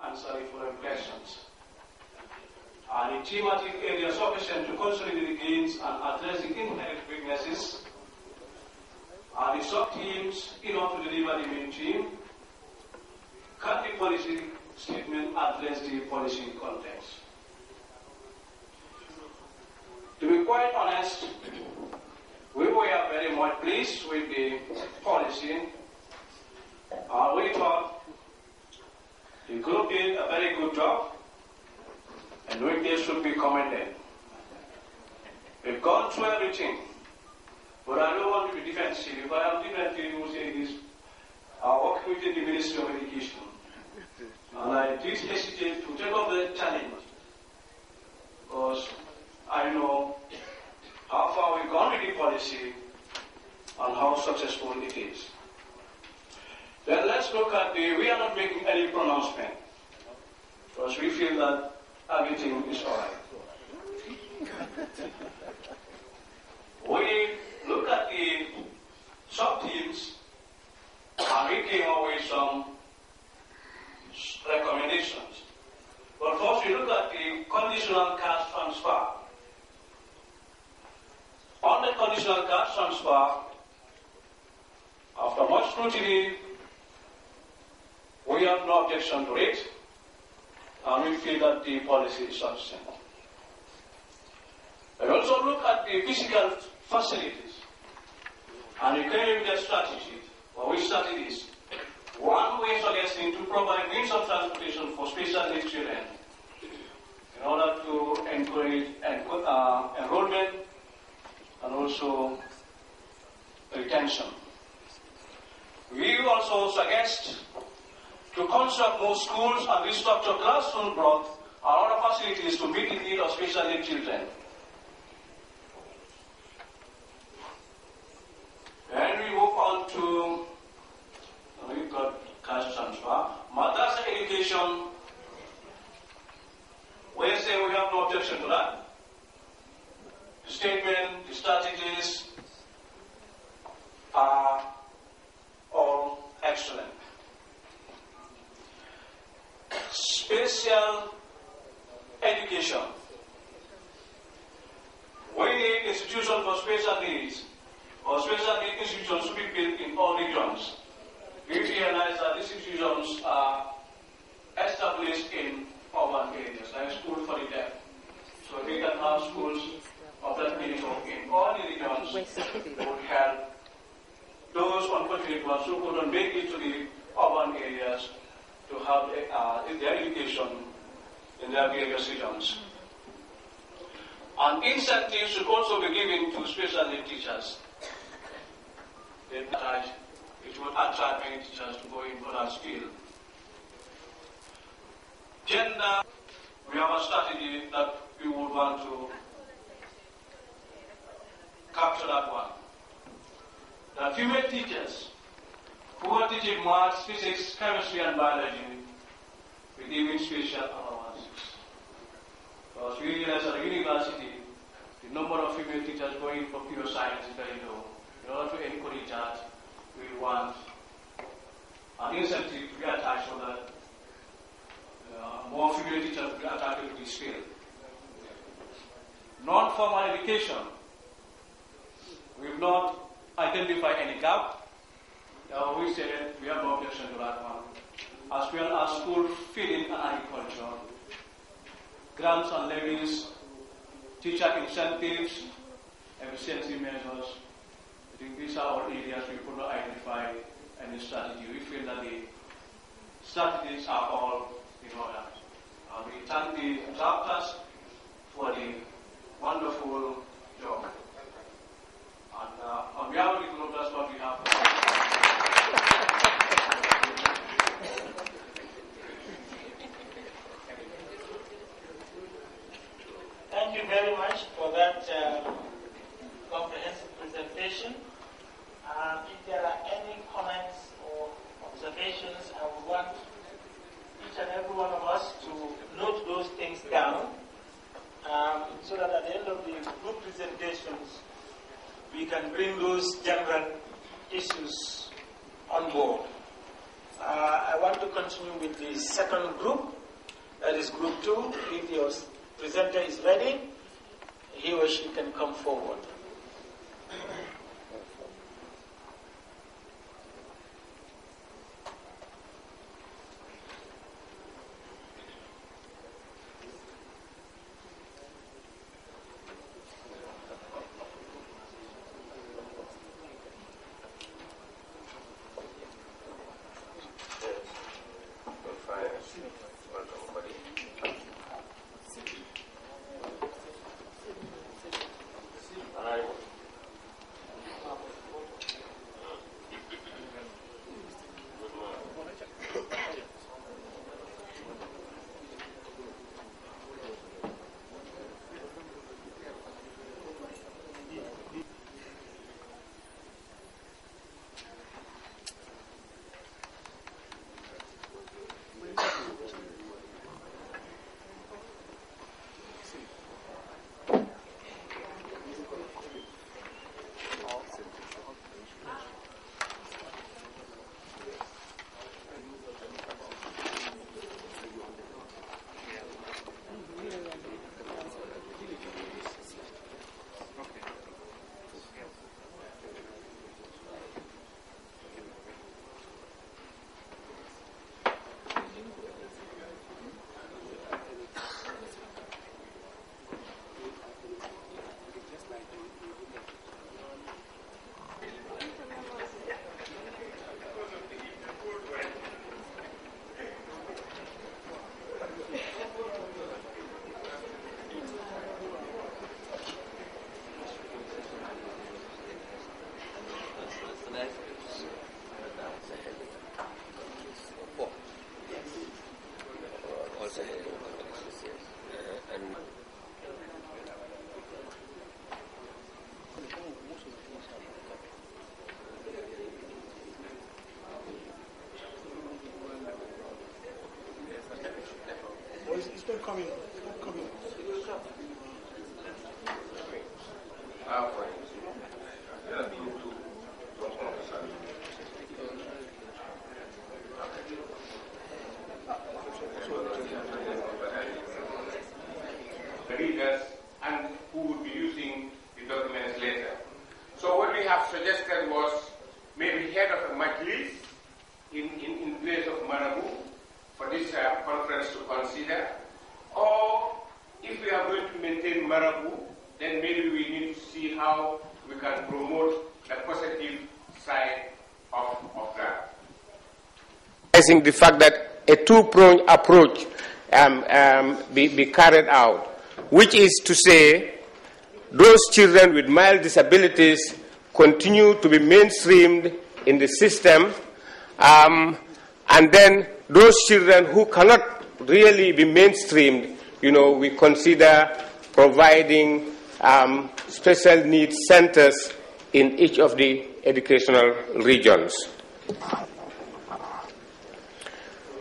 answering following questions. Are the thematic areas sufficient to consolidate the gains and address the inherent weaknesses? Are the sub-teams enough to deliver the main theme? Can the policy statement address the policy context? To be quite honest, we were very much pleased with the policy. We thought the group did a very good job, and they should be commended. We've gone through everything, but I don't want to be defensive. If I am defensive, you will say this. I work within the Ministry of Education, and I did hesitate to take up the challenge because I know how far we've gone with the policy and how successful it is. Then let's look at we are not making any pronouncement because we feel that everything is all right. We look at the sub-teams and we came up with some recommendations. But first we look at the conditional cash transfer. On the conditional cash transfer, after much scrutiny, we have no objection to it, and we feel that the policy is sufficient. We also look at the physical facilities, and we came with a strategy. Well, we started this. One, we are suggesting to provide means of transportation for special needs children in order to encourage enrollment and also retention. We also suggest to construct more schools and restructure classroom blocks and other facilities to meet the need of special needs children. Then we move on to, we've got cash transfer. Madrasa education, we say we have no objection to that. The statement, the strategies are all excellent. Special education. We need institutions for special needs, or special needs institutions to be built in all regions. We realize that these institutions are established in urban areas, like schools for the deaf. So we can have schools of that nature in all the regions would help those unfortunate ones who couldn't make it to the urban areas to have their education in their various regions. And incentives should also be given to special needs teachers. It would attract many teachers to go in for that field. Gender, we have a strategy that we would want to capture that one. The female teachers who are teaching maths, physics, chemistry, and biology with even special allowances. Because we realize at the university, the number of female teachers going for pure science is very low. In order to encourage that, we want an incentive to be attached so that more female teachers will be attracted to this field. Non-formal education. We have not identified any gap. We said we have no objection to that one. As well as school feeding and agriculture, grants and levies, teacher incentives, efficiency measures. I think these are all areas we could not identify any strategy. We feel that the strategies are all in order. We thank the drafters for the wonderful job. And on behalf of the group, that's what we have. Thank you very much for that comprehensive presentation. If there are any comments or observations, I would want each and every one of us to note those things down so that at the end of the group presentations, we can bring those general issues on board. I want to continue with the second group, that is group 2. If your presenter is ready, he or she can come forward. It's not coming. Readers and who would be using the documents later. So what we have suggested was maybe head of a majlis in place of Marabu for this conference to consider, or if we are going to maintain Marabu, then maybe we need to see how we can promote the positive side of that. I think the fact that a two-pronged approach be carried out, which is to say those children with mild disabilities continue to be mainstreamed in the system, and then those children who cannot really be mainstreamed, we consider providing special needs centers in each of the educational regions.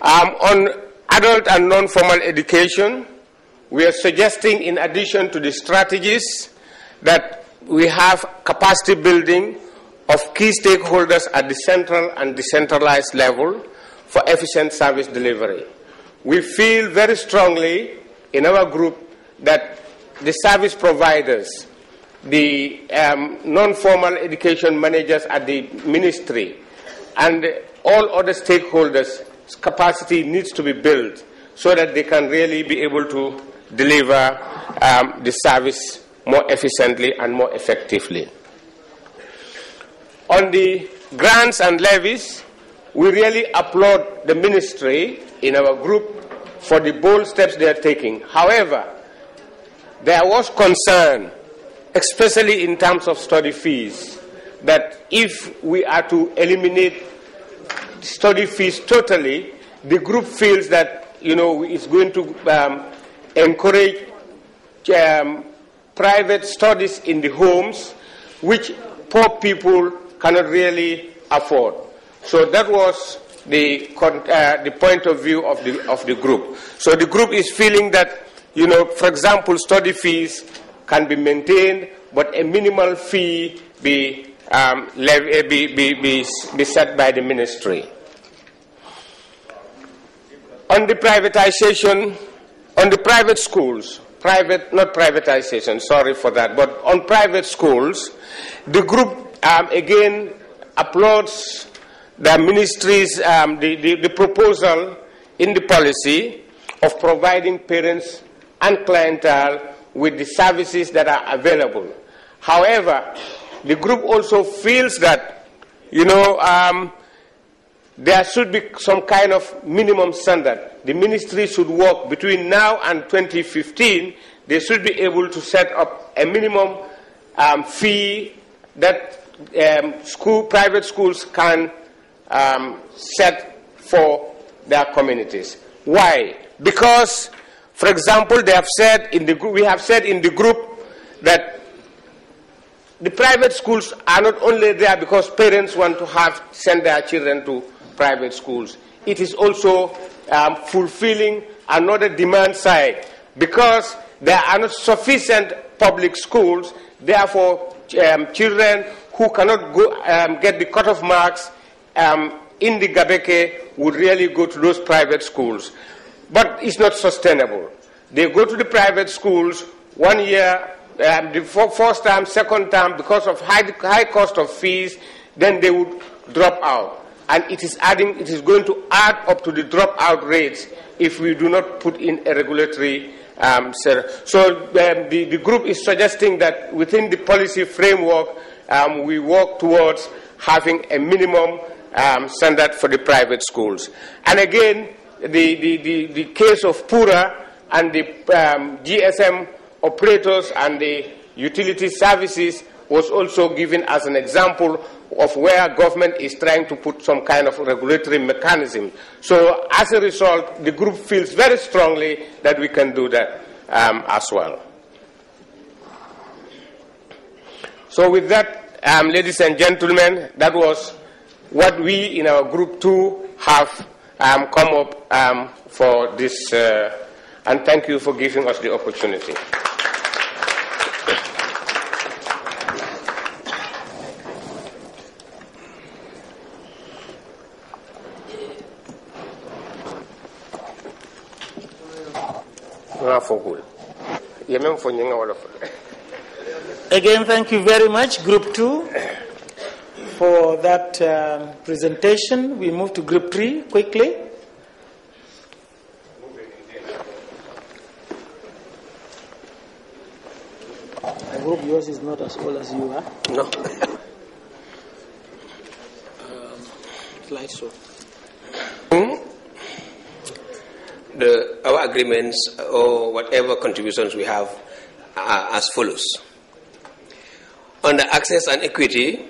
On adult and non-formal education, we are suggesting, in addition to the strategies, that we have capacity building of key stakeholders at the central and decentralized level for efficient service delivery. We feel very strongly in our group that the service providers, the non-formal education managers at the ministry, and all other stakeholders' capacity needs to be built so that they can really be able to deliver the service more efficiently and more effectively. On the grants and levies, we really applaud the ministry in our group for the bold steps they are taking. However, there was concern, especially in terms of study fees, that if we are to eliminate study fees totally, the group feels that it's going to encourage private studies in the homes, which poor people cannot really afford. So that was the point of view of the group. So the group is feeling that, for example, study fees can be maintained, but a minimal fee be set by the ministry. On the privatization, on the private schools, not privatization, sorry for that, but on private schools, the group again applauds the ministry's, the proposal in the policy of providing parents and clientele with the services that are available. However, the group also feels that, there should be some kind of minimum standard. The ministry should work between now and 2015. They should be able to set up a minimum fee that private schools can set for their communities. Why? Because, for example, they have said in the group, we have said in the group that the private schools are not only there because parents want to send their children to private schools. It is also fulfilling another demand side because there are not sufficient public schools. Therefore, children who cannot get the cutoff marks in the Gabeke would really go to those private schools. But it's not sustainable. They go to the private schools 1 year, the first term, second term, because of high cost of fees, then they would drop out. And it is going to add up to the dropout rates if we do not put in a regulatory So the group is suggesting that within the policy framework, we work towards having a minimum standard for the private schools. And again, the case of Pura and the GSM operators and the utility services was also given as an example of where government is trying to put some kind of regulatory mechanism. So as a result, the group feels very strongly that we can do that as well. So with that, ladies and gentlemen, that was what we in our group 2 have come up for this, and thank you for giving us the opportunity. Again, thank you very much, Group 2, for that presentation. We move to Group 3 quickly. I hope yours is not as old as you are. No. Slideshow. Our agreements or whatever contributions we have are as follows. On the access and equity,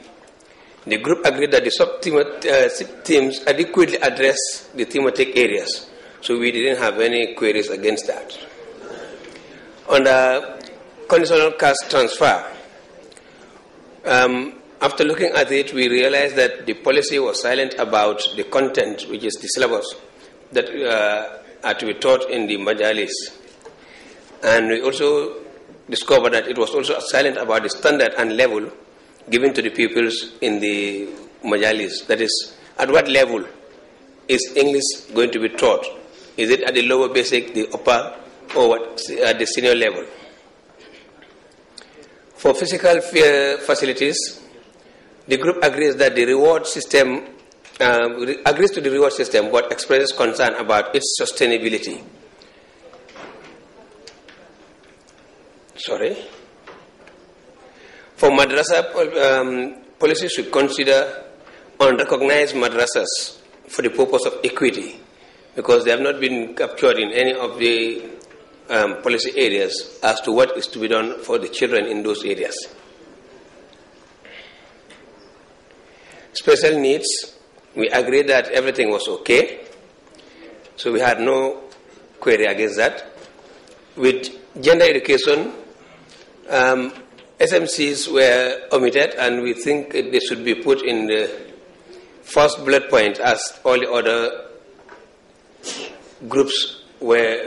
the group agreed that the sub-teams adequately address the thematic areas, so we didn't have any queries against that. On the conditional cash transfer, after looking at it, we realized that the policy was silent about the content, which is the syllabus that are to be taught in the majalis. And we also discovered that it was also silent about the standard and level given to the pupils in the majalis. That is, at what level is English going to be taught? Is it at the lower basic, the upper, or what, at the senior level? For physical facilities, the group agrees that the reward system agrees to the reward system, but expresses concern about its sustainability. For madrasa, policy should consider unrecognized madrasas for the purpose of equity, because they have not been captured in any of the policy areas as to what is to be done for the children in those areas. Special needs, we agreed that everything was okay, so we had no query against that. With gender education, SMCs were omitted, and we think they should be put in the first bullet point as all the other groups were